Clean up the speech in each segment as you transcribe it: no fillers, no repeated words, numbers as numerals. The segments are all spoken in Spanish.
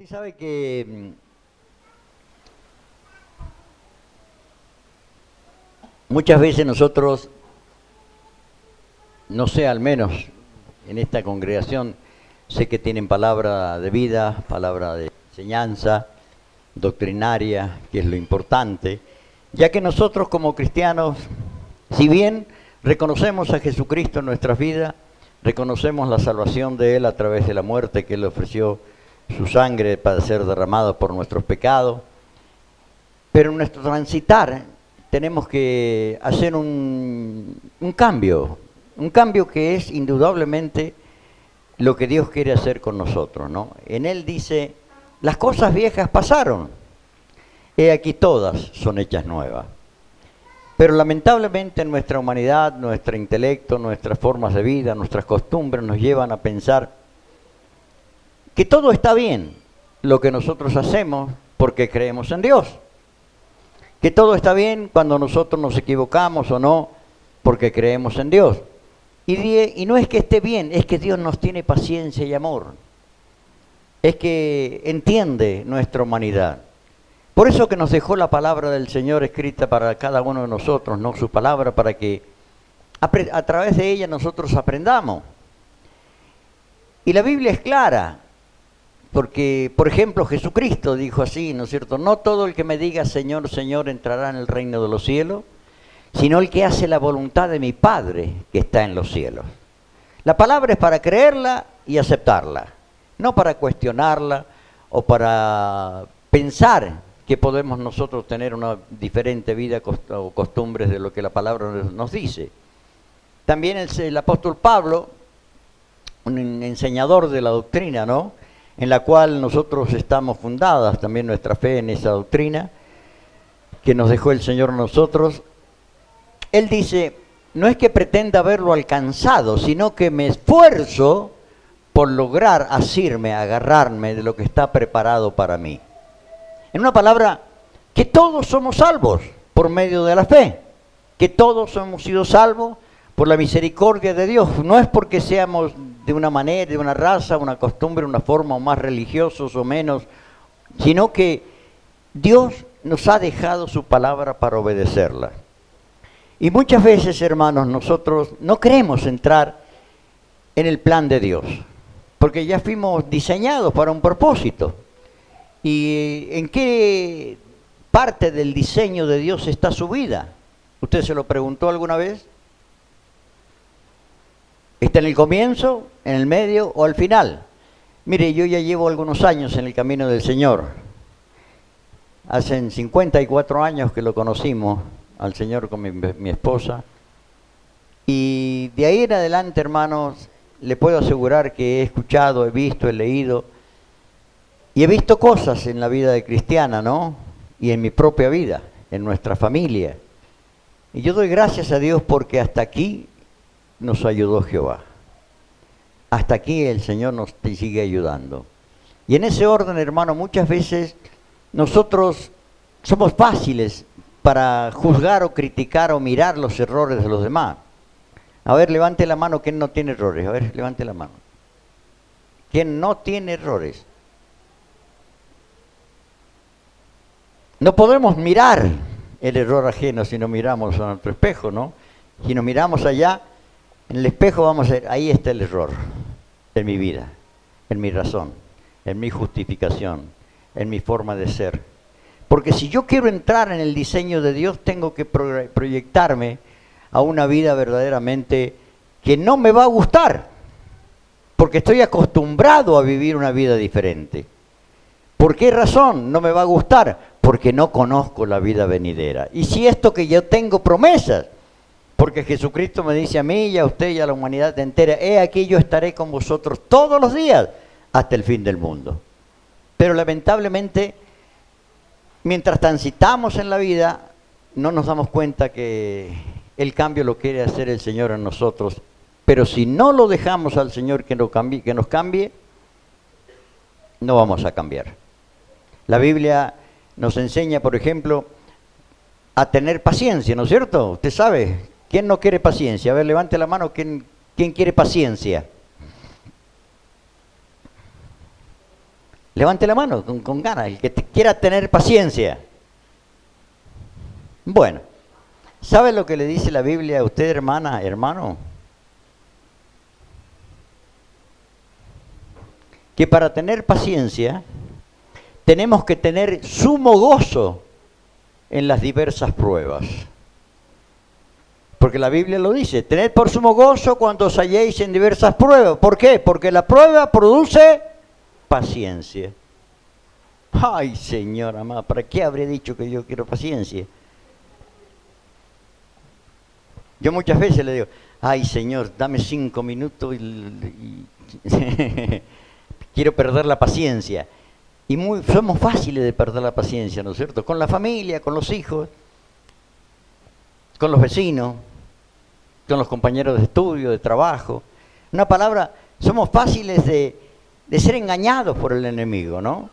Usted sabe que muchas veces nosotros, no sé, al menos en esta congregación, sé que tienen palabra de vida, palabra de enseñanza, doctrinaria, que es lo importante, ya que nosotros como cristianos, si bien reconocemos a Jesucristo en nuestras vidas, reconocemos la salvación de Él a través de la muerte que Él ofreció, su sangre para ser derramada por nuestros pecados, pero en nuestro transitar tenemos que hacer un cambio que es indudablemente lo que Dios quiere hacer con nosotros, ¿no? En Él dice, las cosas viejas pasaron, he aquí todas son hechas nuevas. Pero lamentablemente en nuestra humanidad, nuestro intelecto, nuestras formas de vida, nuestras costumbres nos llevan a pensar que todo está bien, lo que nosotros hacemos porque creemos en Dios. Que todo está bien cuando nosotros nos equivocamos o no, porque creemos en Dios. Y no es que esté bien, es que Dios nos tiene paciencia y amor. Es que entiende nuestra humanidad. Por eso que nos dejó la palabra del Señor escrita para cada uno de nosotros, ¿no? Su palabra para que a través de ella nosotros aprendamos. Y la Biblia es clara, porque, por ejemplo, Jesucristo dijo así, ¿no es cierto? No todo el que me diga Señor, Señor entrará en el reino de los cielos, sino el que hace la voluntad de mi Padre que está en los cielos. La palabra es para creerla y aceptarla, no para cuestionarla o para pensar que podemos nosotros tener una diferente vida o costumbres de lo que la palabra nos dice. También el apóstol Pablo, un enseñador de la doctrina, ¿no?, en la cual nosotros estamos fundadas también nuestra fe en esa doctrina que nos dejó el Señor a nosotros. Él dice, no es que pretenda haberlo alcanzado, sino que me esfuerzo por lograr asirme, agarrarme de lo que está preparado para mí. En una palabra, que todos somos salvos por medio de la fe, que todos hemos sido salvos por la misericordia de Dios. No es porque seamos de una manera, de una raza, una costumbre, una forma, o más religiosos o menos, sino que Dios nos ha dejado su palabra para obedecerla. Y muchas veces, hermanos, nosotros no queremos entrar en el plan de Dios, porque ya fuimos diseñados para un propósito. ¿Y en qué parte del diseño de Dios está su vida? ¿Usted se lo preguntó alguna vez? ¿Está en el comienzo, en el medio o al final? Mire, yo ya llevo algunos años en el camino del Señor. Hace 54 años que lo conocimos al Señor con mi esposa. Y de ahí en adelante, hermanos, le puedo asegurar que he escuchado, he visto, he leído y he visto cosas en la vida de cristiana, ¿no? Y en mi propia vida, en nuestra familia. Y yo doy gracias a Dios porque hasta aquí nos ayudó Jehová. Hasta aquí el Señor nos sigue ayudando. Y en ese orden, hermano, muchas veces nosotros somos fáciles para juzgar o criticar o mirar los errores de los demás. A ver, levante la mano, ¿quién no tiene errores? A ver, levante la mano. ¿Quién no tiene errores? No podemos mirar el error ajeno si no miramos a nuestro espejo, ¿no? Si nos miramos allá, en el espejo vamos a ver, ahí está el error en mi vida, en mi razón, en mi justificación, en mi forma de ser. Porque si yo quiero entrar en el diseño de Dios, tengo que proyectarme a una vida verdaderamente que no me va a gustar, porque estoy acostumbrado a vivir una vida diferente. ¿Por qué razón no me va a gustar? Porque no conozco la vida venidera. Y si esto que yo tengo promesas, porque Jesucristo me dice a mí y a usted y a la humanidad entera, he aquí yo estaré con vosotros todos los días hasta el fin del mundo. Pero lamentablemente, mientras transitamos en la vida, no nos damos cuenta que el cambio lo quiere hacer el Señor en nosotros. Pero si no lo dejamos al Señor que nos cambie, no vamos a cambiar. La Biblia nos enseña, por ejemplo, a tener paciencia, ¿no es cierto? Usted sabe, ¿quién no quiere paciencia? A ver, levante la mano, ¿quién quiere paciencia? Levante la mano con ganas, el que quiera tener paciencia. Bueno, ¿sabe lo que le dice la Biblia a usted, hermana, hermano? Que para tener paciencia tenemos que tener sumo gozo en las diversas pruebas. Porque la Biblia lo dice, tened por sumo gozo cuando os halléis en diversas pruebas. ¿Por qué? Porque la prueba produce paciencia. Ay, Señor amado, ¿para qué habré dicho que yo quiero paciencia? Yo muchas veces le digo, ay, Señor, dame 5 minutos y quiero perder la paciencia. Y somos fáciles de perder la paciencia, ¿no es cierto? Con la familia, con los hijos, con los vecinos, con los compañeros de estudio, de trabajo. Una palabra, somos fáciles de ser engañados por el enemigo, ¿no?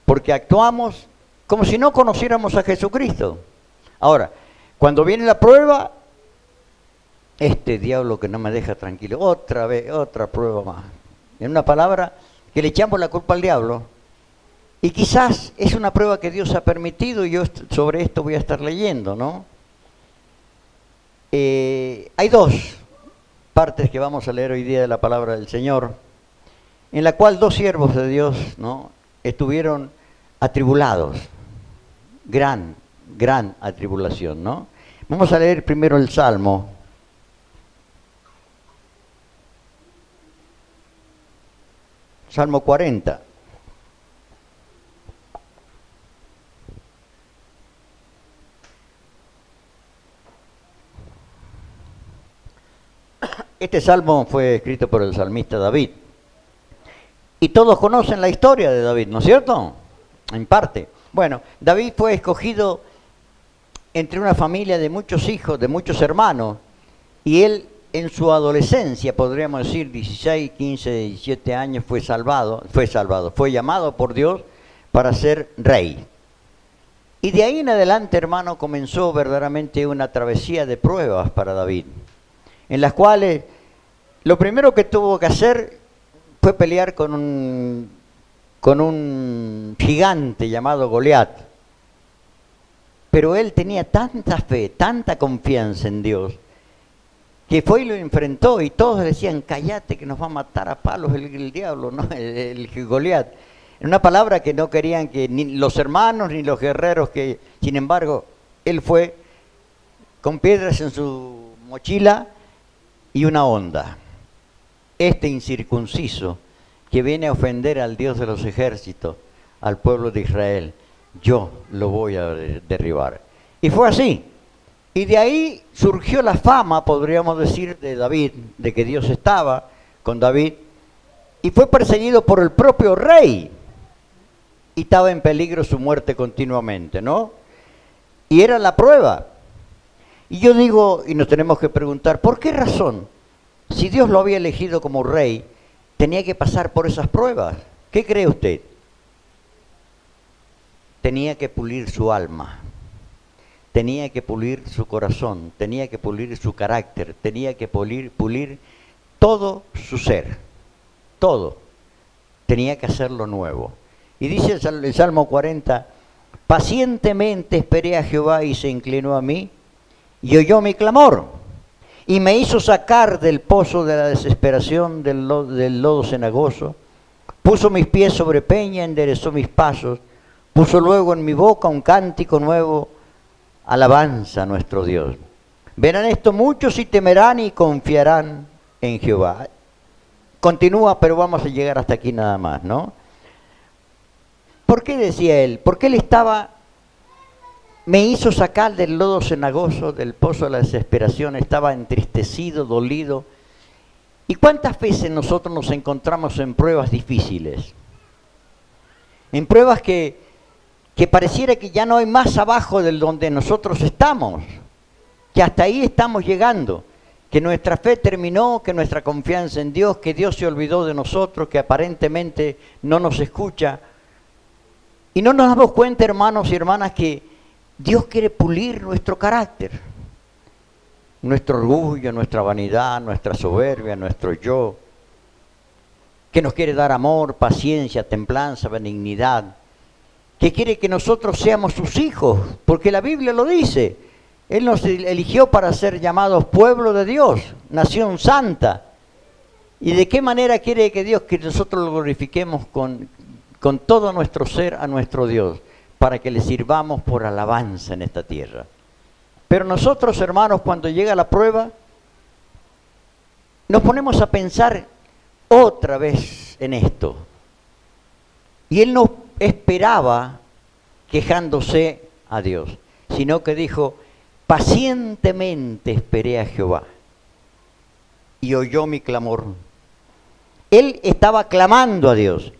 Porque actuamos como si no conociéramos a Jesucristo. Ahora, cuando viene la prueba, este diablo que no me deja tranquilo, otra vez, otra prueba más. En una palabra, que le echamos la culpa al diablo. Y quizás es una prueba que Dios ha permitido y yo sobre esto voy a estar leyendo, ¿no? Hay 2 partes que vamos a leer hoy día de la palabra del Señor, en la cual 2 siervos de Dios, ¿no?, estuvieron atribulados, gran atribulación, ¿no? Vamos a leer primero el Salmo. Salmo 40. Este salmo fue escrito por el salmista David. Y todos conocen la historia de David, ¿no es cierto? En parte. Bueno, David fue escogido entre una familia de muchos hijos, de muchos hermanos, y él en su adolescencia, podríamos decir 16, 15, 17 años, fue llamado por Dios para ser rey. Y de ahí en adelante, hermano, comenzó verdaderamente una travesía de pruebas para David, en las cuales lo primero que tuvo que hacer fue pelear con un gigante llamado Goliat. Pero él tenía tanta fe, tanta confianza en Dios, que fue y lo enfrentó y todos decían, cállate que nos va a matar a palos el diablo, ¿no? el Goliat. En una palabra que no querían que ni los hermanos ni los guerreros, que sin embargo él fue con piedras en su mochila y una honda. Este incircunciso que viene a ofender al Dios de los ejércitos, al pueblo de Israel, yo lo voy a derribar. Y fue así. Y de ahí surgió la fama, podríamos decir, de David, de que Dios estaba con David, y fue perseguido por el propio rey, y estaba en peligro su muerte continuamente, ¿no? Y era la prueba. Y yo digo, y nos tenemos que preguntar, ¿por qué razón, si Dios lo había elegido como rey, tenía que pasar por esas pruebas? ¿Qué cree usted? Tenía que pulir su alma, tenía que pulir su corazón, tenía que pulir su carácter, tenía que pulir todo su ser, todo. Tenía que hacerlo nuevo. Y dice el Salmo 40, pacientemente esperé a Jehová y se inclinó a mí y oyó mi clamor y me hizo sacar del pozo de la desesperación, del lodo cenagoso. Puso mis pies sobre peña, enderezó mis pasos, puso luego en mi boca un cántico nuevo, alabanza a nuestro Dios. Verán esto muchos y temerán y confiarán en Jehová. Continúa, pero vamos a llegar hasta aquí nada más, ¿no? ¿Por qué decía él? Porque él me hizo sacar del lodo cenagoso, del pozo de la desesperación, estaba entristecido, dolido. ¿Y cuántas veces nosotros nos encontramos en pruebas difíciles? En pruebas que pareciera que ya no hay más abajo del donde nosotros estamos, que hasta ahí estamos llegando, que nuestra fe terminó, que nuestra confianza en Dios, que Dios se olvidó de nosotros, que aparentemente no nos escucha. Y no nos damos cuenta, hermanos y hermanas, que Dios quiere pulir nuestro carácter, nuestro orgullo, nuestra vanidad, nuestra soberbia, nuestro yo. que nos quiere dar amor, paciencia, templanza, benignidad, que quiere que nosotros seamos sus hijos, porque la Biblia lo dice. Él nos eligió para ser llamados pueblo de Dios, nación santa. ¿Y de qué manera quiere que Dios, que nosotros lo glorifiquemos con todo nuestro ser a nuestro Dios, para que le sirvamos por alabanza en esta tierra? Pero nosotros, hermanos, cuando llega la prueba, nos ponemos a pensar otra vez en esto. Y Él no esperaba quejándose a Dios, sino que dijo: pacientemente esperé a Jehová y oyó mi clamor. Él estaba clamando a Dios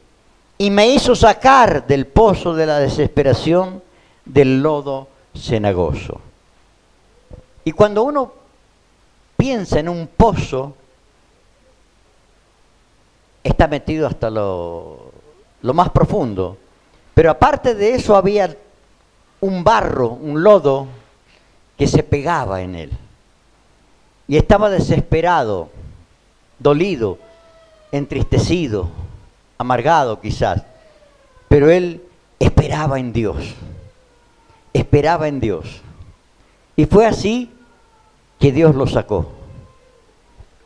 y me hizo sacar del pozo de la desesperación, del lodo cenagoso. Y cuando uno piensa en un pozo, está metido hasta lo más profundo. Pero aparte de eso había un barro, un lodo, que se pegaba en él. Y estaba desesperado, dolido, entristecido, amargado quizás. Pero él esperaba en Dios. Esperaba en Dios. Y fue así que Dios lo sacó.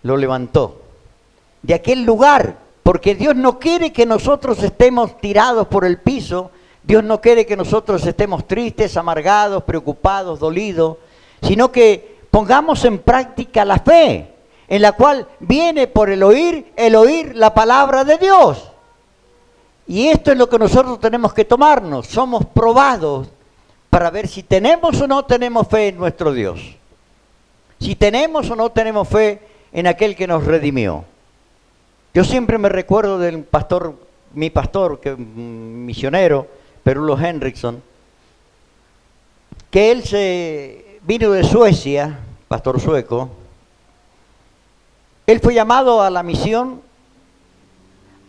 Lo levantó de aquel lugar, porque Dios no quiere que nosotros estemos tirados por el piso. Dios no quiere que nosotros estemos tristes, amargados, preocupados, dolidos, sino que pongamos en práctica la fe, en la cual viene por el oír la palabra de Dios. Y esto es lo que nosotros tenemos que tomarnos. Somos probados para ver si tenemos o no tenemos fe en nuestro Dios. Si tenemos o no tenemos fe en aquel que nos redimió. Yo siempre me recuerdo del pastor, mi pastor, que misionero, Perulo Henriksson, que él se vino de Suecia, pastor sueco. Él fue llamado a la misión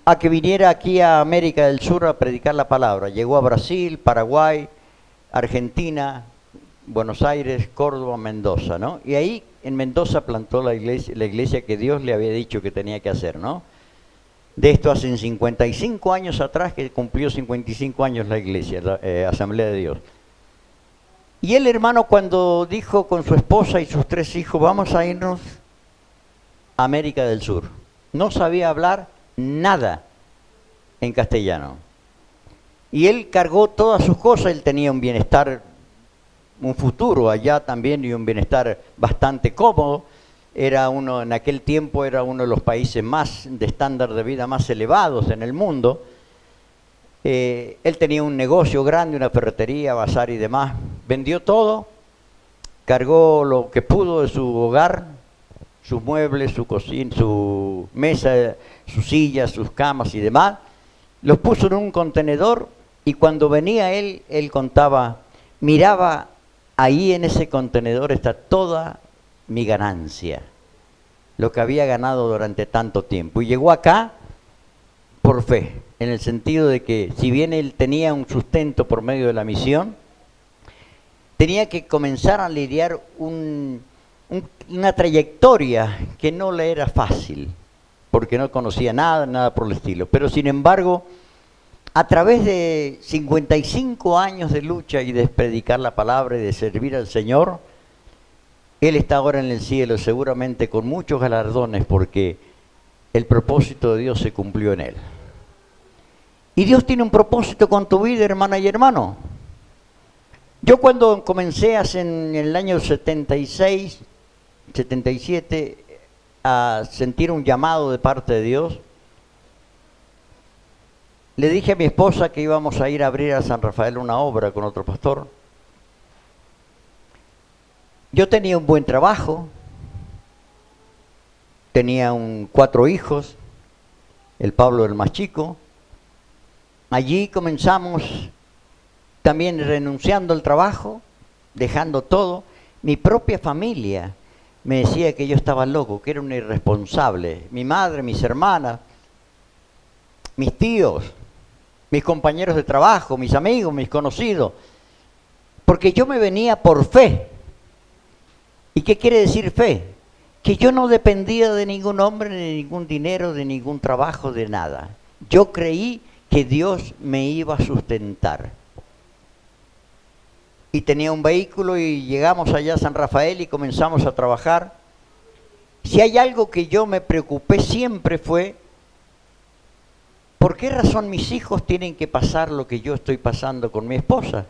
a que viniera aquí a América del Sur a predicar la palabra. Llegó a Brasil, Paraguay, Argentina, Buenos Aires, Córdoba, Mendoza, ¿no? Y ahí en Mendoza plantó la iglesia que Dios le había dicho que tenía que hacer, ¿no? De esto hace 55 años atrás, que cumplió 55 años la iglesia, la Asamblea de Dios. Y el hermano, cuando dijo con su esposa y sus 3 hijos, vamos a irnos a América del Sur, no sabía hablar nada en castellano. Y él cargó todas sus cosas. Él tenía un bienestar, un futuro allá también, y un bienestar bastante cómodo. En aquel tiempo era uno de los países más de estándar de vida más elevados en el mundo. Él tenía un negocio grande, una ferretería, bazar y demás. Vendió todo, cargó lo que pudo de su hogar, sus muebles, su cocina, su mesa, sus sillas, sus camas y demás. Los puso en un contenedor, y cuando venía él contaba, miraba, ahí en ese contenedor está toda mi ganancia, lo que había ganado durante tanto tiempo. Y llegó acá por fe, en el sentido de que si bien él tenía un sustento por medio de la misión, tenía que comenzar a lidiar una trayectoria que no le era fácil, porque no conocía nada por el estilo. Pero sin embargo, a través de 55 años de lucha y de predicar la palabra y de servir al Señor, él está ahora en el cielo, seguramente con muchos galardones, porque el propósito de Dios se cumplió en él. Y Dios tiene un propósito con tu vida, hermana y hermano. Yo cuando comencé en el año 76, 77, a sentir un llamado de parte de Dios, le dije a mi esposa que íbamos a ir a abrir a San Rafael una obra con otro pastor. Yo tenía un buen trabajo, tenía 4 hijos, el Pablo el más chico. Allí comenzamos también renunciando al trabajo, dejando todo. Mi propia familia me decía que yo estaba loco, que era un irresponsable. Mi madre, mis hermanas, mis tíos, mis compañeros de trabajo, mis amigos, mis conocidos. Porque yo me venía por fe. ¿Y qué quiere decir fe? que yo no dependía de ningún hombre, de ningún dinero, de ningún trabajo, de nada. Yo creí que Dios me iba a sustentar. Y tenía un vehículo y llegamos allá a San Rafael y comenzamos a trabajar. Si hay algo que yo me preocupé siempre fue, ¿por qué razón mis hijos tienen que pasar lo que yo estoy pasando con mi esposa?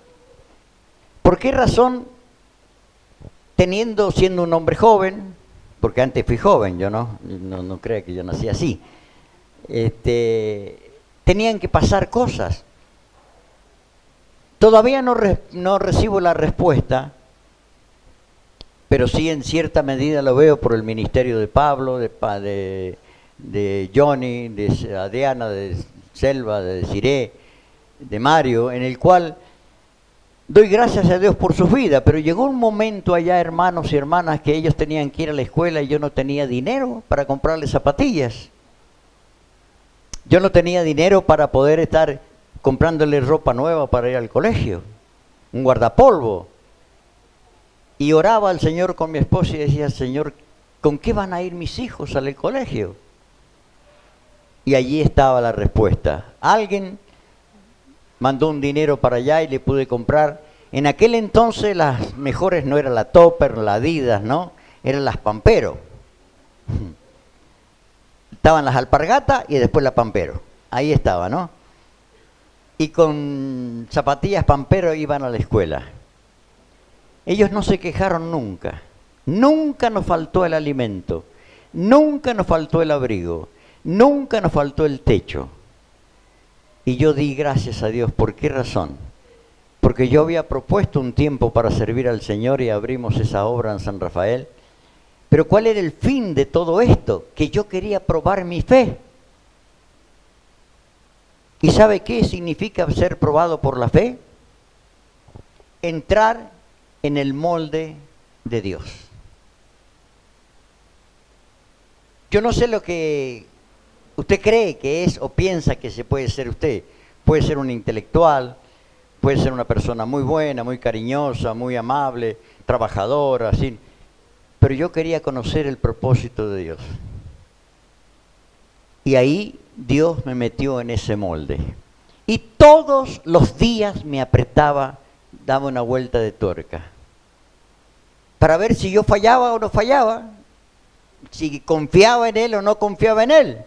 ¿Por qué razón, siendo un hombre joven, porque antes fui joven, yo no creo que yo nací así, tenían que pasar cosas? Todavía no recibo la respuesta, pero sí en cierta medida lo veo por el ministerio de Pablo, de Johnny, de Adriana, de Selva, de Desiree, de Mario, en el cual doy gracias a Dios por sus vidas, pero llegó un momento allá, hermanos y hermanas, que ellos tenían que ir a la escuela y yo no tenía dinero para comprarles zapatillas. Yo no tenía dinero para poder estar comprándoles ropa nueva para ir al colegio, un guardapolvo. Y oraba al Señor con mi esposa y decía, Señor, ¿con qué van a ir mis hijos al colegio? Y allí estaba la respuesta. Alguien mandó un dinero para allá y le pude comprar. En aquel entonces las mejores no era la Topper, la Adidas, ¿no? Eran las Pampero. Estaban las Alpargatas y después la Pampero. Ahí estaba, ¿no? Y con zapatillas Pampero iban a la escuela. Ellos no se quejaron nunca. Nunca nos faltó el alimento. Nunca nos faltó el abrigo. Nunca nos faltó el techo. Y yo di gracias a Dios. ¿Por qué razón? Porque yo había propuesto un tiempo para servir al Señor y abrimos esa obra en San Rafael. Pero ¿cuál era el fin de todo esto? Que yo quería probar mi fe. ¿Y sabe qué significa ser probado por la fe? Entrar en el molde de Dios. Yo no sé lo que usted cree que es o piensa que se puede ser usted. Puede ser un intelectual, puede ser una persona muy buena, muy cariñosa, muy amable, trabajadora, así. Pero yo quería conocer el propósito de Dios. Y ahí Dios me metió en ese molde. Y todos los días me apretaba, daba una vuelta de tuerca. Para ver si yo fallaba o no fallaba. Si confiaba en Él o no confiaba en Él.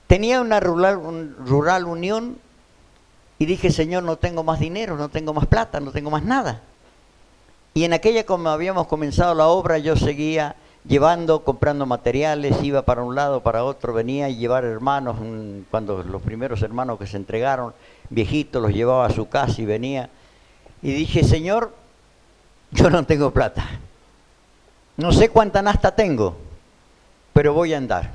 Tenía una rural unión y dije, Señor, no tengo más dinero, no tengo más plata, no tengo más nada. Y en aquella, como habíamos comenzado la obra, yo seguía comprando materiales, iba para un lado, para otro, venía a llevar hermanos, cuando los primeros hermanos que se entregaron, viejitos, los llevaba a su casa y venía. Y dije, Señor, yo no tengo plata. No sé cuánta nafta tengo, pero voy a andar.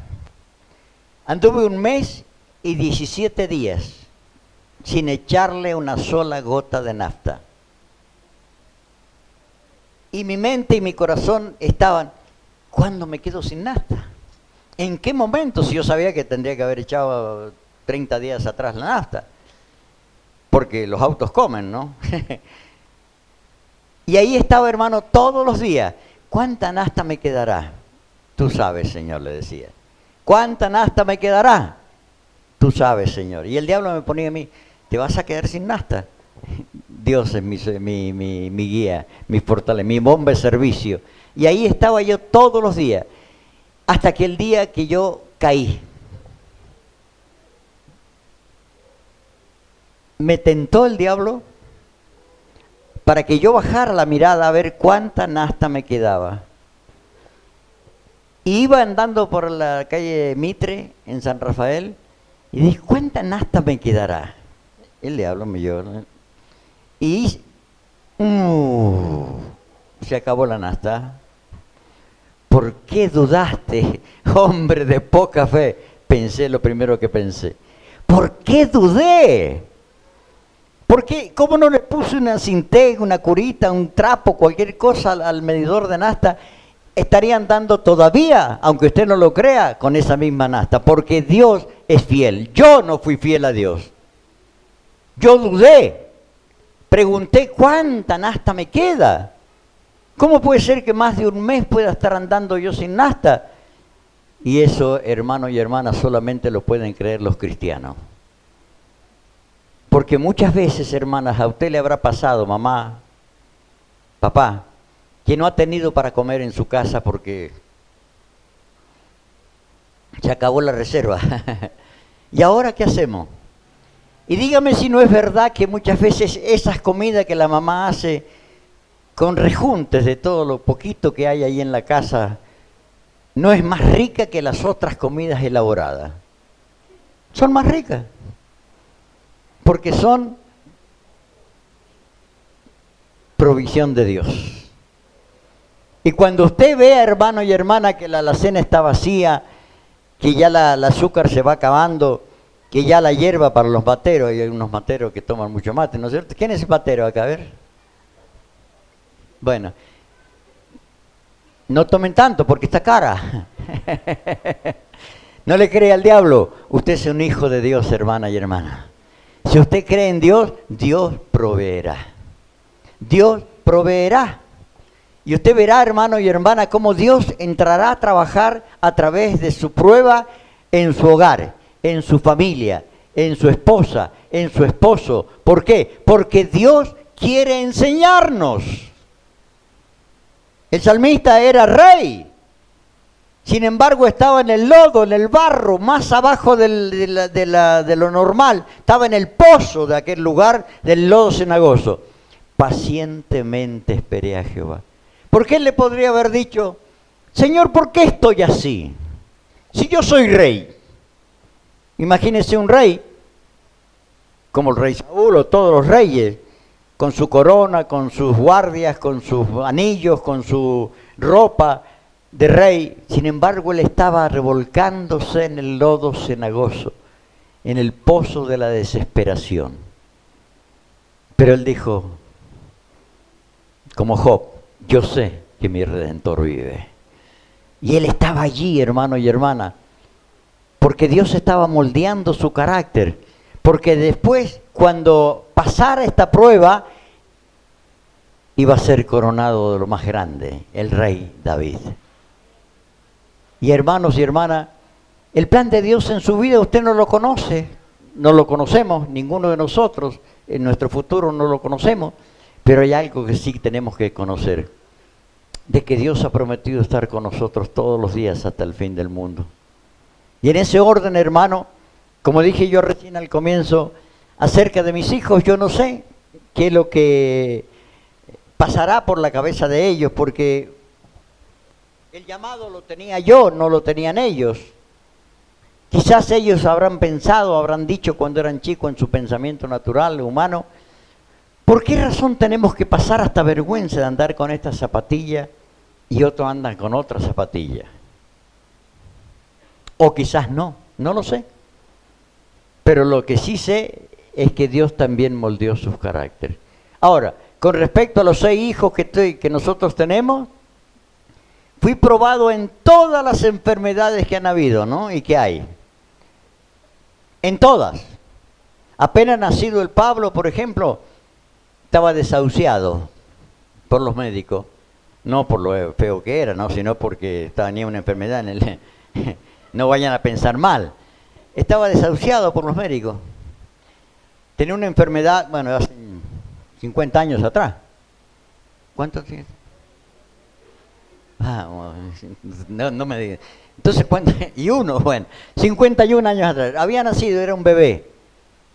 Anduve 1 mes y 17 días sin echarle una sola gota de nafta. Y mi mente y mi corazón estaban, ¿cuándo me quedo sin nafta? ¿En qué momento? Si yo sabía que tendría que haber echado 30 días atrás la nafta. Porque los autos comen, ¿no? Y ahí estaba, hermano, todos los días. ¿Cuánta nafta me quedará? Tú sabes, Señor, le decía. ¿Cuánta nafta me quedará? Tú sabes, Señor. Y el diablo me ponía a mí, ¿te vas a quedar sin nafta? Dios es mi guía, mi fortaleza, mi bomba de servicio. Y ahí estaba yo todos los días, hasta que el día que yo caí. Me tentó el diablo para que yo bajara la mirada a ver cuánta nafta me quedaba. Y iba andando por la calle Mitre, en San Rafael, y dije, ¿cuánta nafta me quedará? El diablo me llora. Y se acabó la nafta. ¿Por qué dudaste, hombre de poca fe? Pensé lo primero que pensé. ¿Por qué dudé? ¿Por qué? ¿Cómo no le puse una Sinteg, una curita, un trapo, cualquier cosa al medidor de nafta? Estaría andando todavía, aunque usted no lo crea, con esa misma nafta. Porque Dios es fiel. Yo no fui fiel a Dios. Yo dudé. Pregunté, ¿cuánta nafta me queda? ¿Cómo puede ser que más de un mes pueda estar andando yo sin nafta? Y eso, hermanos y hermanas, solamente lo pueden creer los cristianos. Porque muchas veces, hermanas, a usted le habrá pasado, mamá, papá, que no ha tenido para comer en su casa porque se acabó la reserva. ¿Y ahora qué hacemos? Y dígame si no es verdad que muchas veces esas comidas que la mamá hace con rejuntes de todo lo poquito que hay ahí en la casa, no es más rica que las otras comidas elaboradas. Son más ricas, porque son provisión de Dios. Y cuando usted vea, hermano y hermana, que la alacena está vacía, que ya el azúcar se va acabando, que ya la hierba para los materos, hay unos materos que toman mucho mate, ¿no es cierto? ¿Quién es el matero acá? A ver. Bueno, no tomen tanto porque está cara. No le cree al diablo. Usted es un hijo de Dios, hermana y hermana. Si usted cree en Dios, Dios proveerá. Dios proveerá. Y usted verá, hermano y hermana, cómo Dios entrará a trabajar a través de su prueba en su hogar, en su familia, en su esposa, en su esposo. ¿Por qué? Porque Dios quiere enseñarnos. El salmista era rey. Sin embargo, estaba en el lodo, en el barro, más abajo de lo normal. Estaba en el pozo de aquel lugar del lodo cenagoso. Pacientemente esperé a Jehová. ¿Por qué él le podría haber dicho, Señor, ¿por qué estoy así? Si yo soy rey. Imagínese un rey, como el rey Saúl o todos los reyes, con su corona, con sus guardias, con sus anillos, con su ropa de rey. Sin embargo, él estaba revolcándose en el lodo cenagoso, en el pozo de la desesperación. Pero él dijo, como Job, yo sé que mi Redentor vive. Y él estaba allí, hermano y hermana, porque Dios estaba moldeando su carácter. Porque después, cuando pasara esta prueba, iba a ser coronado de lo más grande, el rey David. Y hermanos y hermanas, el plan de Dios en su vida usted no lo conoce, no lo conocemos, ninguno de nosotros, en nuestro futuro no lo conocemos, pero hay algo que sí tenemos que conocer, de que Dios ha prometido estar con nosotros todos los días hasta el fin del mundo. Y en ese orden, hermano, como dije yo recién al comienzo, acerca de mis hijos, yo no sé qué es lo que pasará por la cabeza de ellos, porque el llamado lo tenía yo, no lo tenían ellos. Quizás ellos habrán pensado, habrán dicho cuando eran chicos en su pensamiento natural, humano, ¿por qué razón tenemos que pasar hasta vergüenza de andar con esta zapatilla y otros andan con otra zapatilla? O quizás no lo sé. Pero lo que sí sé es que Dios también moldeó sus caracteres. Ahora, con respecto a los 6 hijos que nosotros tenemos, fui probado en todas las enfermedades que han habido, ¿no? Y que hay. En todas. Apenas nacido el Pablo, por ejemplo, estaba desahuciado por los médicos. No por lo feo que era, ¿no? Sino porque tenía una enfermedad en el... No vayan a pensar mal. Estaba desahuciado por los médicos. Tenía una enfermedad, bueno, hace 50 años atrás. ¿Cuánto tiene? No me digas. Entonces, ¿cuánto? Y uno, bueno, 51 años atrás. Había nacido, era un bebé.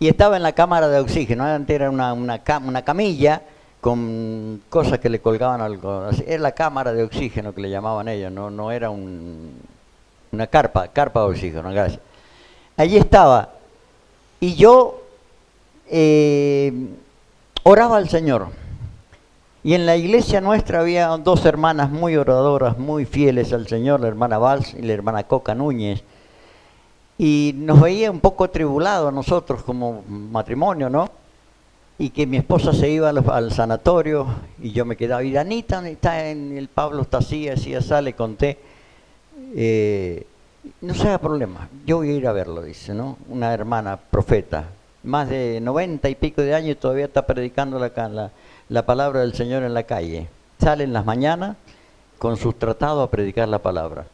Y estaba en la cámara de oxígeno. Antes era una camilla con cosas que le colgaban algo. Era la cámara de oxígeno que le llamaban ellos. No era una carpa de oxígeno, gracias. Allí estaba. Y yo oraba al Señor. Y en la iglesia nuestra había 2 hermanas muy oradoras, muy fieles al Señor, la hermana Valls y la hermana Coca Núñez. Y nos veía un poco atribulados a nosotros como matrimonio, ¿no? Y que mi esposa se iba al sanatorio y yo me quedaba. Y Anita, el Pablo está así, le conté. No se haga problema, yo voy a ir a verlo, dice, ¿no? Una hermana profeta, más de 90 y pico de años, todavía está predicando la palabra del Señor en la calle. sale en las mañanas con sus tratados a predicar la palabra.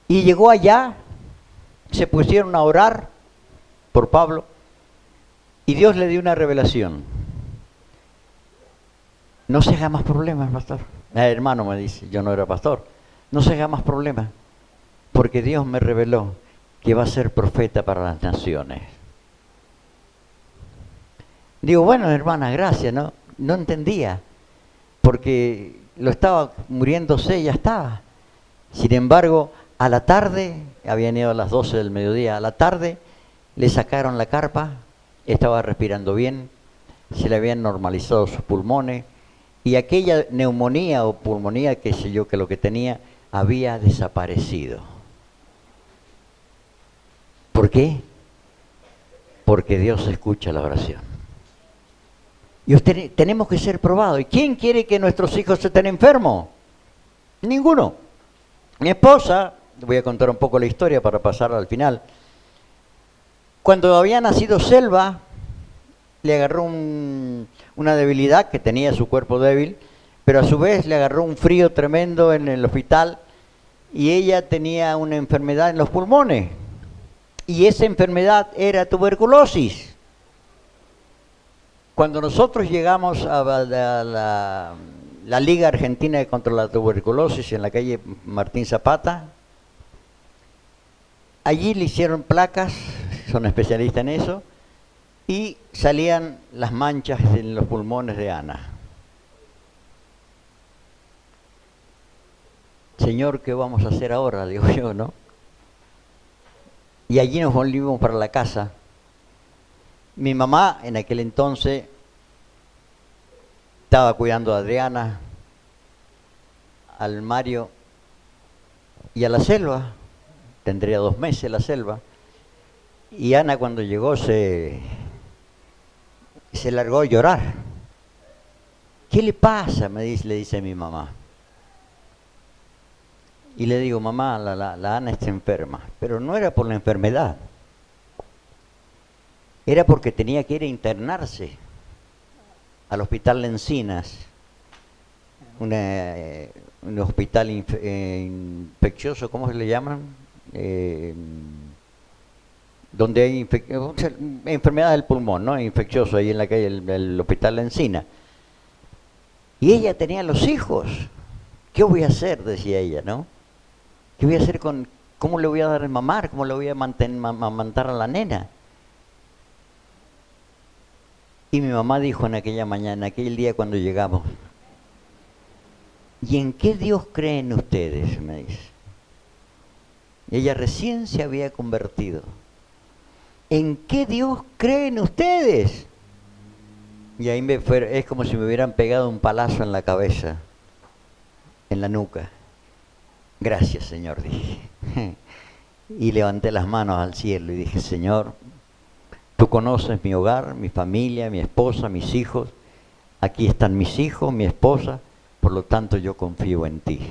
Y llegó allá, se pusieron a orar por Pablo y Dios le dio una revelación. No se haga más problemas, pastor. Hermano, me dice, yo no era pastor. No se haga más problemas, porque Dios me reveló que va a ser profeta para las naciones. Digo, bueno, hermana, gracias, ¿no? No entendía, porque lo estaba muriéndose y ya estaba. Sin embargo, a la tarde, habían ido a las 12 del mediodía, a la tarde le sacaron la carpa, estaba respirando bien, se le habían normalizado sus pulmones, y aquella neumonía o pulmonía, qué sé yo, que lo que tenía, había desaparecido. ¿Por qué? Porque Dios escucha la oración. Y tenemos que ser probados. ¿Y quién quiere que nuestros hijos estén enfermos? Ninguno. Mi esposa, voy a contar un poco la historia para pasar al final. Cuando había nacido Selva, le agarró una debilidad, que tenía su cuerpo débil, pero a su vez le agarró un frío tremendo en el hospital y ella tenía una enfermedad en los pulmones. Y esa enfermedad era tuberculosis. Cuando nosotros llegamos a la Liga Argentina contra la Tuberculosis en la calle Martín Zapata, allí le hicieron placas, son especialistas en eso, y salían las manchas en los pulmones de Ana. Señor, ¿qué vamos a hacer ahora? Digo yo, ¿no? Y allí nos volvimos para la casa. Mi mamá en aquel entonces estaba cuidando a Adriana, al Mario y a la Selva. Tendría 2 meses la Selva. Y Ana, cuando llegó, se largó a llorar. ¿Qué le pasa? Le dice mi mamá. Y le digo, mamá, la Ana está enferma. Pero no era por la enfermedad. Era porque tenía que ir a internarse al hospital Encinas, un hospital infeccioso, ¿cómo se le llaman? Donde hay enfermedad del pulmón, ¿no? Infeccioso, ahí en la calle, el hospital Encinas. Y ella tenía los hijos. ¿Qué voy a hacer? Decía ella, ¿no? ¿Qué voy a hacer cómo le voy a dar el mamar? ¿Cómo le voy a amamantar a la nena? Y mi mamá dijo en aquella mañana, aquel día cuando llegamos, ¿y en qué Dios creen ustedes? Me dice. Ella recién se había convertido. ¿En qué Dios creen ustedes? Y ahí es como si me hubieran pegado un palazo en la cabeza, en la nuca. Gracias, Señor, dije. Y levanté las manos al cielo y dije, Señor, tú conoces mi hogar, mi familia, mi esposa, mis hijos. Aquí están mis hijos, mi esposa, por lo tanto yo confío en ti.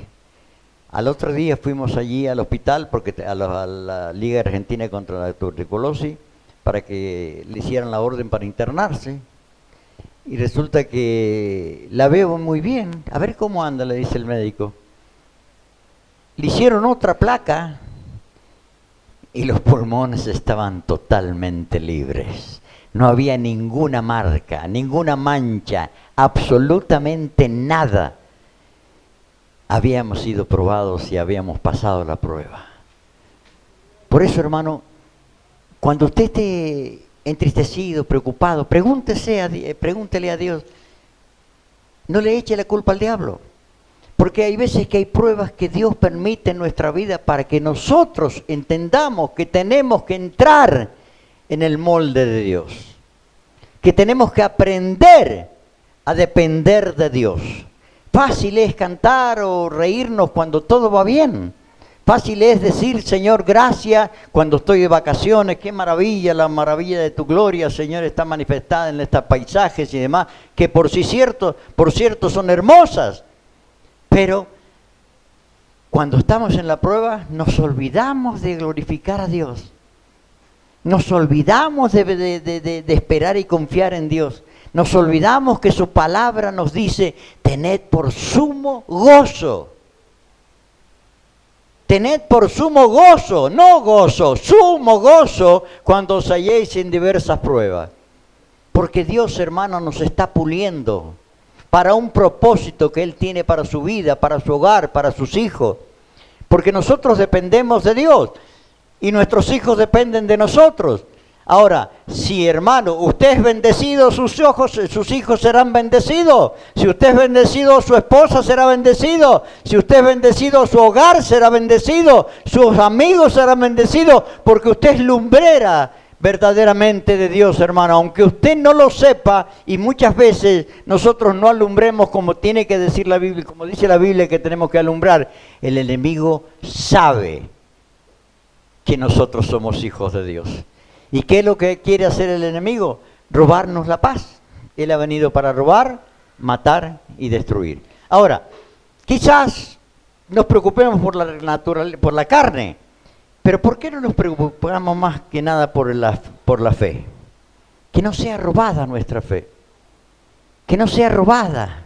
Al otro día fuimos allí al hospital, a la Liga Argentina contra la Tuberculosis, para que le hicieran la orden para internarse. Y resulta que la veo muy bien. A ver cómo anda, le dice el médico. Le hicieron otra placa y los pulmones estaban totalmente libres. No había ninguna marca, ninguna mancha, absolutamente nada. Habíamos sido probados y habíamos pasado la prueba. Por eso, hermano, cuando usted esté entristecido, preocupado, pregúntele a Dios. No le eche la culpa al diablo. Porque hay veces que hay pruebas que Dios permite en nuestra vida para que nosotros entendamos que tenemos que entrar en el molde de Dios. Que tenemos que aprender a depender de Dios. Fácil es cantar o reírnos cuando todo va bien. Fácil es decir, Señor, gracias, cuando estoy de vacaciones, qué maravilla, la maravilla de tu gloria, Señor, está manifestada en estos paisajes y demás, que por cierto son hermosas. Pero cuando estamos en la prueba, nos olvidamos de glorificar a Dios. Nos olvidamos de esperar y confiar en Dios. Nos olvidamos que su palabra nos dice, tened por sumo gozo. Tened por sumo gozo, no gozo, sumo gozo cuando os halléis en diversas pruebas. Porque Dios, hermano, nos está puliendo para un propósito que Él tiene para su vida, para su hogar, para sus hijos. Porque nosotros dependemos de Dios y nuestros hijos dependen de nosotros. Ahora, si hermano, usted es bendecido, sus hijos serán bendecidos. Si usted es bendecido, su esposa será bendecido. Si usted es bendecido, su hogar será bendecido. Sus amigos serán bendecidos, porque usted es lumbrera verdaderamente de Dios, hermano. Aunque usted no lo sepa, y muchas veces nosotros no alumbremos como tiene que decir la Biblia, como dice la Biblia que tenemos que alumbrar, el enemigo sabe que nosotros somos hijos de Dios. ¿Y qué es lo que quiere hacer el enemigo? Robarnos la paz. Él ha venido para robar, matar y destruir. Ahora, quizás nos preocupemos por la carne, pero ¿por qué no nos preocupamos más que nada por la fe? Que no sea robada nuestra fe. Que no sea robada.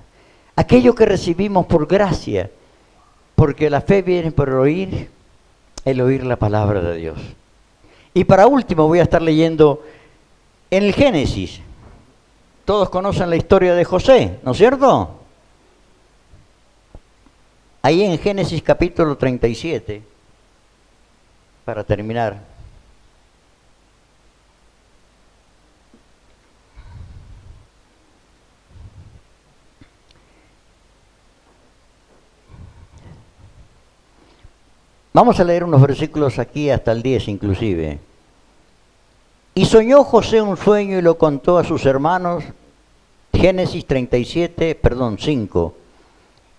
Aquello que recibimos por gracia. Porque la fe viene por oír, el oír la palabra de Dios. Y para último voy a estar leyendo en el Génesis. Todos conocen la historia de José, ¿no es cierto? Ahí en Génesis capítulo 37, para terminar. Vamos a leer unos versículos aquí hasta el 10 inclusive. Y soñó José un sueño y lo contó a sus hermanos. Génesis 5.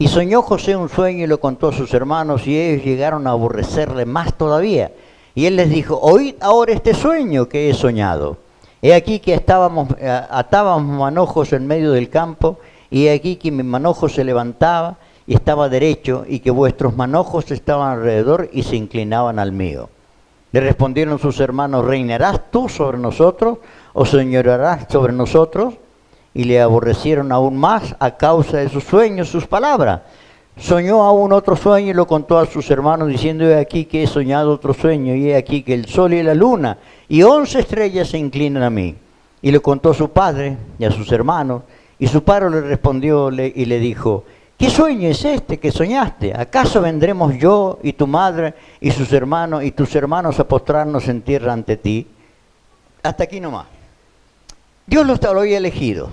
Y soñó José un sueño y lo contó a sus hermanos, y ellos llegaron a aborrecerle más todavía. Y él les dijo, oíd ahora este sueño que he soñado. He aquí que atábamos manojos en medio del campo, y he aquí que mi manojo se levantaba y estaba derecho, y que vuestros manojos estaban alrededor y se inclinaban al mío. Le respondieron sus hermanos, ¿reinarás tú sobre nosotros o señorearás sobre nosotros? Y le aborrecieron aún más a causa de sus sueños, sus palabras. Soñó aún otro sueño y lo contó a sus hermanos, diciendo, he aquí que he soñado otro sueño, y he aquí que el sol y la luna y 11 estrellas se inclinan a mí. Y le contó a su padre y a sus hermanos, y su padre le respondió y le dijo, ¿qué sueño es este que soñaste? ¿Acaso vendremos yo y tu madre y sus hermanos y tus hermanos a postrarnos en tierra ante ti? Hasta aquí nomás. Dios lo había elegido.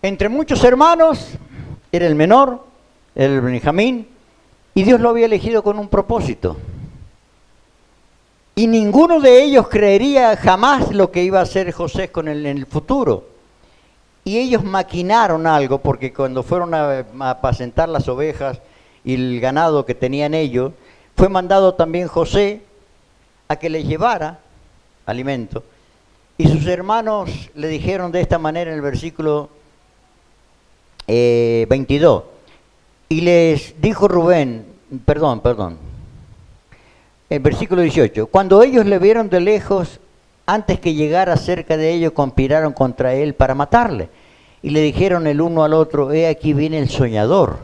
Entre muchos hermanos, era el menor, era el Benjamín, y Dios lo había elegido con un propósito. Y ninguno de ellos creería jamás lo que iba a hacer José en el futuro. Y ellos maquinaron algo, porque cuando fueron a apacentar las ovejas y el ganado que tenían ellos, fue mandado también José a que les llevara alimento. Y sus hermanos le dijeron de esta manera en el versículo 22. Y les dijo el versículo 18. Cuando ellos le vieron de lejos, antes que llegara cerca de ellos, conspiraron contra él para matarle. Y le dijeron el uno al otro, he aquí viene el soñador.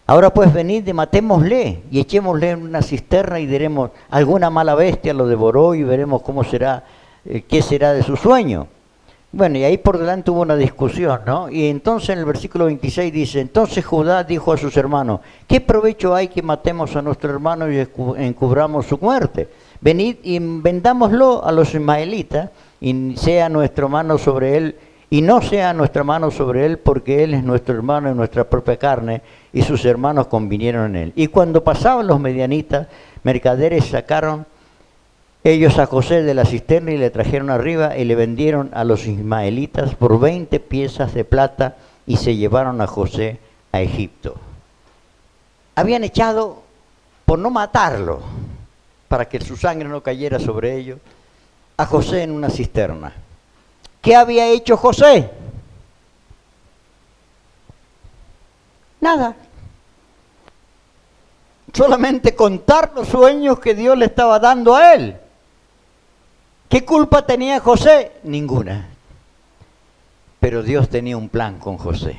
Ahora pues venid y matémosle y echémosle en una cisterna y diremos, alguna mala bestia lo devoró y veremos cómo será, qué será de su sueño. Bueno, y ahí por delante hubo una discusión, ¿no? Y entonces en el versículo 26 dice, entonces Judá dijo a sus hermanos, ¿qué provecho hay que matemos a nuestro hermano y encubramos su muerte? Venid y vendámoslo a los ismaelitas y sea nuestra mano sobre él, y no sea nuestra mano sobre él, porque él es nuestro hermano en nuestra propia carne, y sus hermanos convinieron en él. Y cuando pasaban los medianitas, mercaderes sacaron ellos a José de la cisterna y le trajeron arriba y le vendieron a los ismaelitas por 20 piezas de plata y se llevaron a José a Egipto. Habían echado, por no matarlo, para que su sangre no cayera sobre ellos, a José en una cisterna. ¿Qué había hecho José? Nada. Solamente contar los sueños que Dios le estaba dando a él. ¿Qué culpa tenía José? Ninguna. pero Dios tenía un plan con José.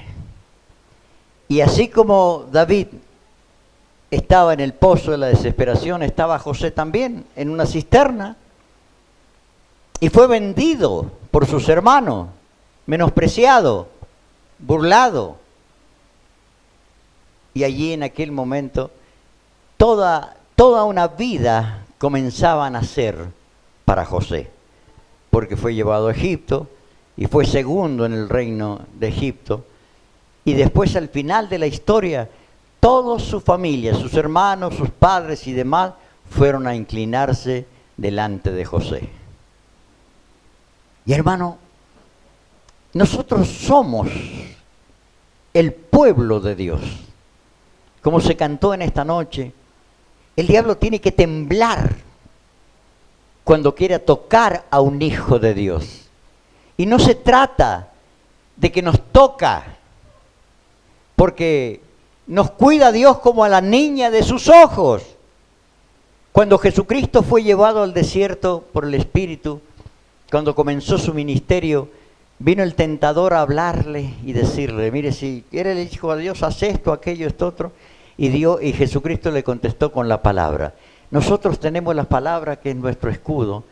Y así como David estaba en el pozo de la desesperación, estaba José también en una cisterna y fue vendido por sus hermanos, menospreciado, burlado. Y allí en aquel momento toda una vida comenzaba a nacer para José, porque fue llevado a Egipto y fue segundo en el reino de Egipto. Y después, al final de la historia, toda su familia, sus hermanos, sus padres y demás, fueron a inclinarse delante de José. Y hermano, nosotros somos el pueblo de Dios. Como se cantó en esta noche, el diablo tiene que temblar cuando quiera tocar a un hijo de Dios. Y no se trata de que nos toca, porque nos cuida Dios como a la niña de sus ojos. Cuando Jesucristo fue llevado al desierto por el Espíritu, cuando comenzó su ministerio, vino el tentador a hablarle y decirle, mire, si eres el hijo de Dios, haz esto, aquello, esto, otro. Y Jesucristo le contestó con la palabra. Nosotros tenemos la palabra que es nuestro escudo,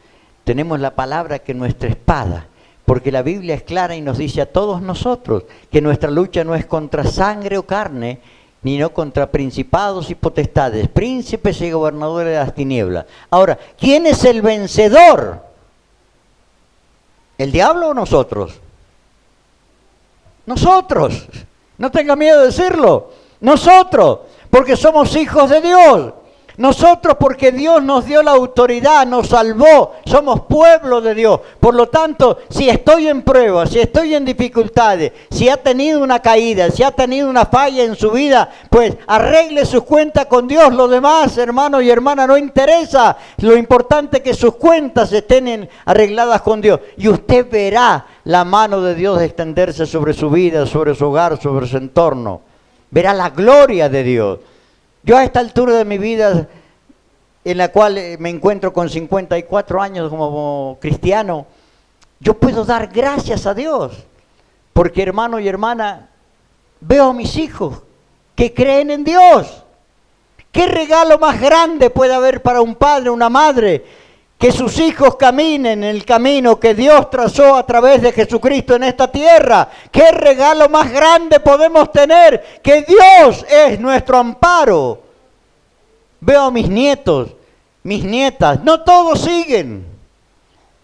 tenemos la palabra que es nuestra espada, porque la Biblia es clara y nos dice a todos nosotros que nuestra lucha no es contra sangre o carne, ni no contra principados y potestades, príncipes y gobernadores de las tinieblas. Ahora, ¿quién es el vencedor? ¿El diablo o nosotros? Nosotros. No tenga miedo de decirlo. Nosotros, porque somos hijos de Dios. Nosotros, porque Dios nos dio la autoridad, nos salvó, somos pueblo de Dios. Por lo tanto, si estoy en pruebas, si estoy en dificultades, si ha tenido una caída, si ha tenido una falla en su vida, pues arregle sus cuentas con Dios. Lo demás, hermanos y hermanas, no interesa. Lo importante es que sus cuentas estén arregladas con Dios. Y usted verá la mano de Dios extenderse sobre su vida, sobre su hogar, sobre su entorno. Verá la gloria de Dios. Yo a esta altura de mi vida, en la cual me encuentro con 54 años como cristiano, yo puedo dar gracias a Dios, porque hermano y hermana, veo a mis hijos que creen en Dios. ¿Qué regalo más grande puede haber para un padre, una madre, que sus hijos caminen en el camino que Dios trazó a través de Jesucristo en esta tierra? ¿Qué regalo más grande podemos tener? Que Dios es nuestro amparo. Veo a mis nietos, mis nietas, no todos siguen,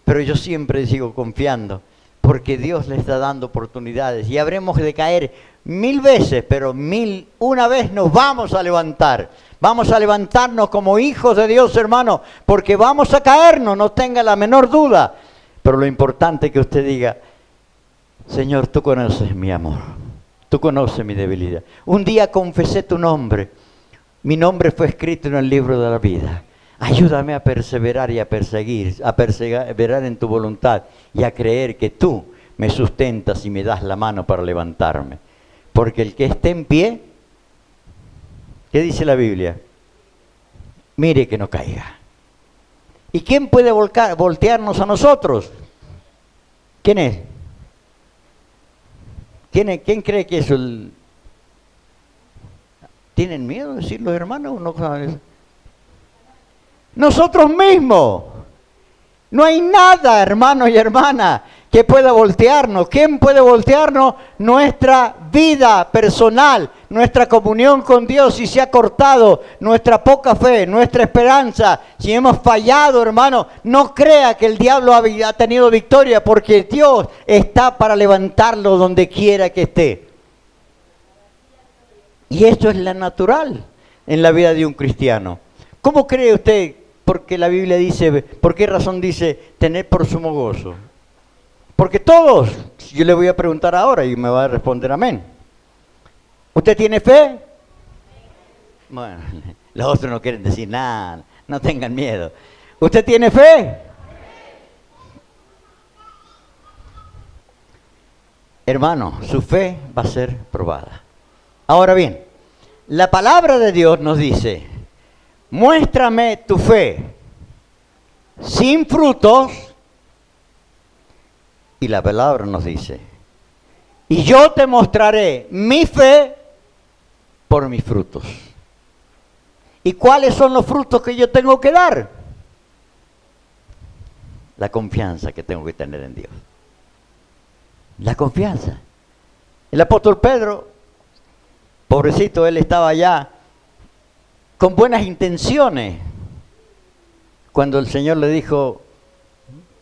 pero yo siempre sigo confiando, porque Dios les está dando oportunidades y habremos de caer 1000 veces, pero 1001 vez nos vamos a levantar. Vamos a levantarnos como hijos de Dios, hermano, porque vamos a caernos, no tenga la menor duda. Pero lo importante es que usted diga, Señor, tú conoces mi amor, tú conoces mi debilidad. Un día confesé tu nombre, mi nombre fue escrito en el libro de la vida. Ayúdame a perseverar y a perseverar en tu voluntad y a creer que tú me sustentas y me das la mano para levantarme. Porque el que esté en pie, ¿qué dice la Biblia? Mire que no caiga. ¿Y quién puede voltearnos a nosotros? ¿Quién es? ¿Quién cree que eso? ¿Tienen miedo de decirlo, hermanos? ¿No saben? Nosotros mismos. No hay nada, hermanos y hermanas, que pueda voltearnos. ¿Quién puede voltearnos? Nuestra vida personal, nuestra comunión con Dios, si se ha cortado, nuestra poca fe, nuestra esperanza, si hemos fallado, hermano, no crea que el diablo ha tenido victoria, porque Dios está para levantarlo donde quiera que esté. Y eso es la natural en la vida de un cristiano. ¿Cómo cree usted? Porque la Biblia dice, ¿por qué razón dice tener por sumo gozo? Porque todos, yo le voy a preguntar ahora y me va a responder amén. ¿Usted tiene fe? Bueno, los otros no quieren decir nada, no tengan miedo. ¿Usted tiene fe? Hermano, su fe va a ser probada. Ahora bien, la palabra de Dios nos dice, muéstrame tu fe sin frutos. Y la palabra nos dice, Y yo te mostraré mi fe por mis frutos. ¿Y cuáles son los frutos que yo tengo que dar? La confianza que tengo que tener en Dios. La confianza. El apóstol Pedro, pobrecito, él estaba allá con buenas intenciones cuando el Señor le dijo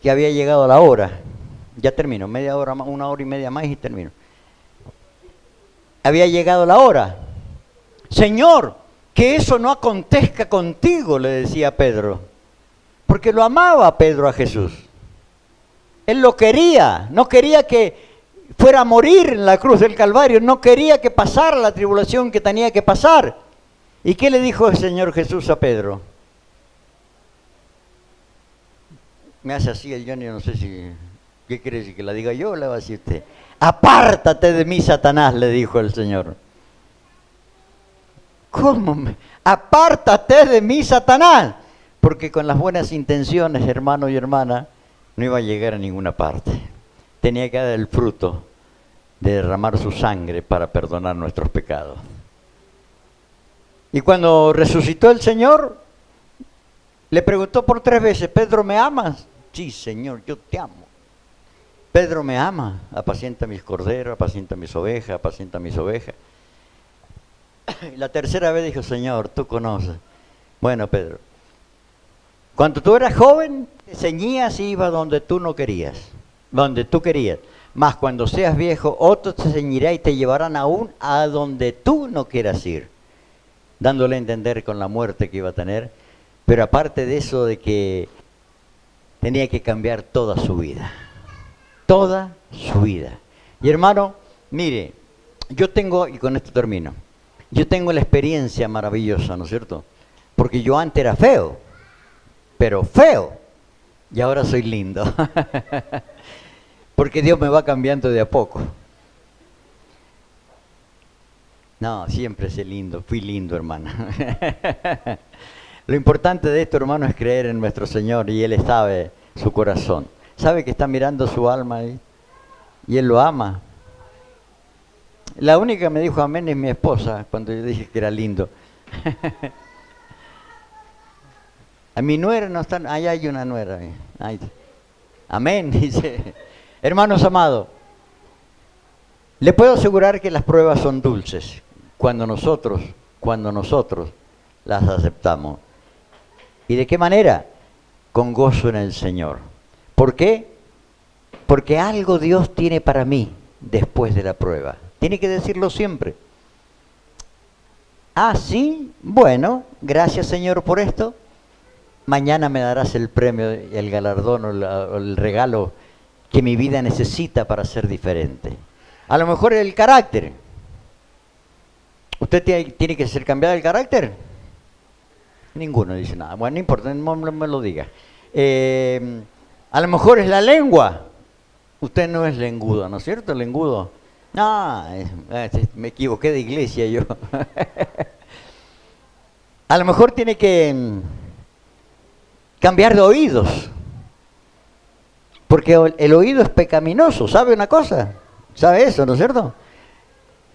que había llegado la hora. Ya termino, media hora más, 1 hora y media más y termino. Había llegado la hora. Señor, que eso no acontezca contigo, le decía Pedro. Porque lo amaba Pedro a Jesús. Él lo quería, no quería que fuera a morir en la cruz del Calvario, no quería que pasara la tribulación que tenía que pasar. ¿Y qué le dijo el Señor Jesús a Pedro? Me hace así el Johnny, no sé si... ¿Qué quiere decir? ¿Que la diga yo o le va a decir usted? Apártate de mí, Satanás, le dijo el Señor. ¿Cómo? Apártate de mí, Satanás. Porque con las buenas intenciones, hermano y hermana, no iba a llegar a ninguna parte. Tenía que dar el fruto de derramar su sangre para perdonar nuestros pecados. Y cuando resucitó el Señor, le preguntó por 3 veces, ¿Pedro me amas? Sí, Señor, yo te amo. Pedro me ama, apacienta mis corderos, apacienta mis ovejas, apacienta mis ovejas. Y la 3.ª vez dijo, Señor, tú conoces. Bueno, Pedro, cuando tú eras joven, te ceñías y ibas donde tú no querías, donde tú querías. Mas cuando seas viejo, otros te ceñirá y te llevarán aún a donde tú no quieras ir. Dándole a entender con la muerte que iba a tener, pero aparte de eso de que tenía que cambiar toda su vida. Toda su vida. Y hermano, mire, yo tengo, y con esto termino, yo tengo la experiencia maravillosa, ¿no es cierto? Porque yo antes era feo, pero feo, y ahora soy lindo. Porque Dios me va cambiando de a poco. No, siempre sé lindo, fui lindo, hermana. Lo importante de esto, hermano, es creer en nuestro Señor y Él sabe su corazón. Sabe que está mirando su alma ahí y Él lo ama. La única que me dijo amén es mi esposa cuando yo dije que era lindo. A mi nuera no está, allá hay una nuera. Ahí. Amén, dice. Hermanos amados, le puedo asegurar que las pruebas son dulces cuando nosotros las aceptamos. ¿Y de qué manera? Con gozo en el Señor. ¿Por qué? Porque algo Dios tiene para mí después de la prueba. Tiene que decirlo siempre. Ah, sí, bueno, gracias Señor por esto. Mañana me darás el premio, el galardón o el regalo que mi vida necesita para ser diferente. A lo mejor el carácter. ¿Usted tiene que ser cambiado el carácter? Ninguno dice nada. Bueno, no importa, no me lo diga. A lo mejor es la lengua. Usted no es lengudo, ¿no es cierto? Lengudo. No, me equivoqué de iglesia yo. A lo mejor tiene que cambiar de oídos. Porque el oído es pecaminoso. ¿Sabe una cosa? ¿Sabe eso, no es cierto?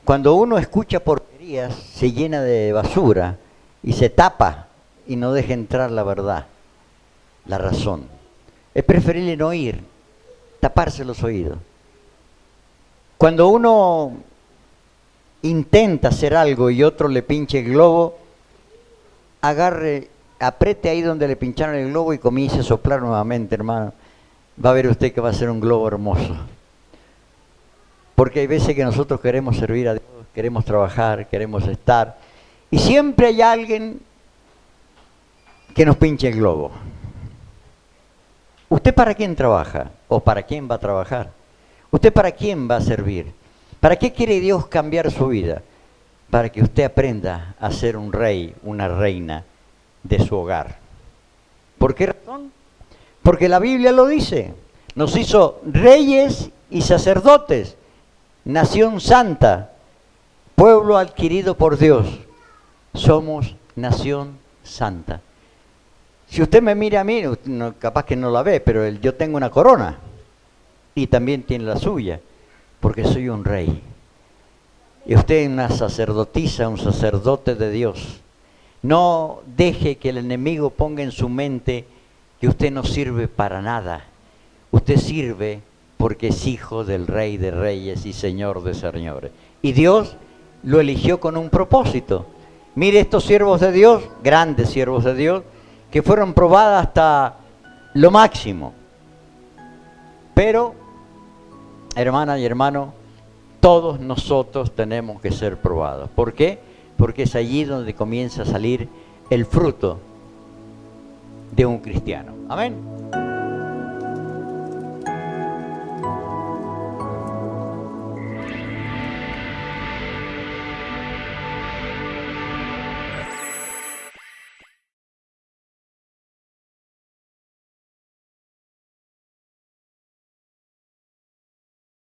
Cuando uno escucha porquerías, se llena de basura y se tapa y no deja entrar la verdad, la razón. Es preferible no oír, taparse los oídos. Cuando uno intenta hacer algo y otro le pinche el globo, apriete ahí donde le pincharon el globo y comience a soplar nuevamente, hermano. Va a ver usted que va a ser un globo hermoso. Porque hay veces que nosotros queremos servir a Dios, queremos trabajar, queremos estar, y siempre hay alguien que nos pinche el globo. ¿Usted para quién trabaja? ¿O para quién va a trabajar? ¿Usted para quién va a servir? ¿Para qué quiere Dios cambiar su vida? Para que usted aprenda a ser un rey, una reina de su hogar. ¿Por qué razón? Porque la Biblia lo dice. Nos hizo reyes y sacerdotes, nación santa, pueblo adquirido por Dios. Somos nación santa. Si usted me mira a mí, capaz que no la ve, pero yo tengo una corona y también tiene la suya. porque soy un rey. Y usted es una sacerdotisa, un sacerdote de Dios. No deje que el enemigo ponga en su mente que usted no sirve para nada. Usted sirve porque es hijo del Rey de Reyes y Señor de Señores. Y Dios lo eligió con un propósito. Mire estos siervos de Dios, grandes siervos de Dios, que fueron probados hasta lo máximo. Pero, hermana y hermano, todos nosotros tenemos que ser probados. ¿Por qué? Porque es allí donde comienza a salir el fruto de un cristiano. Amén.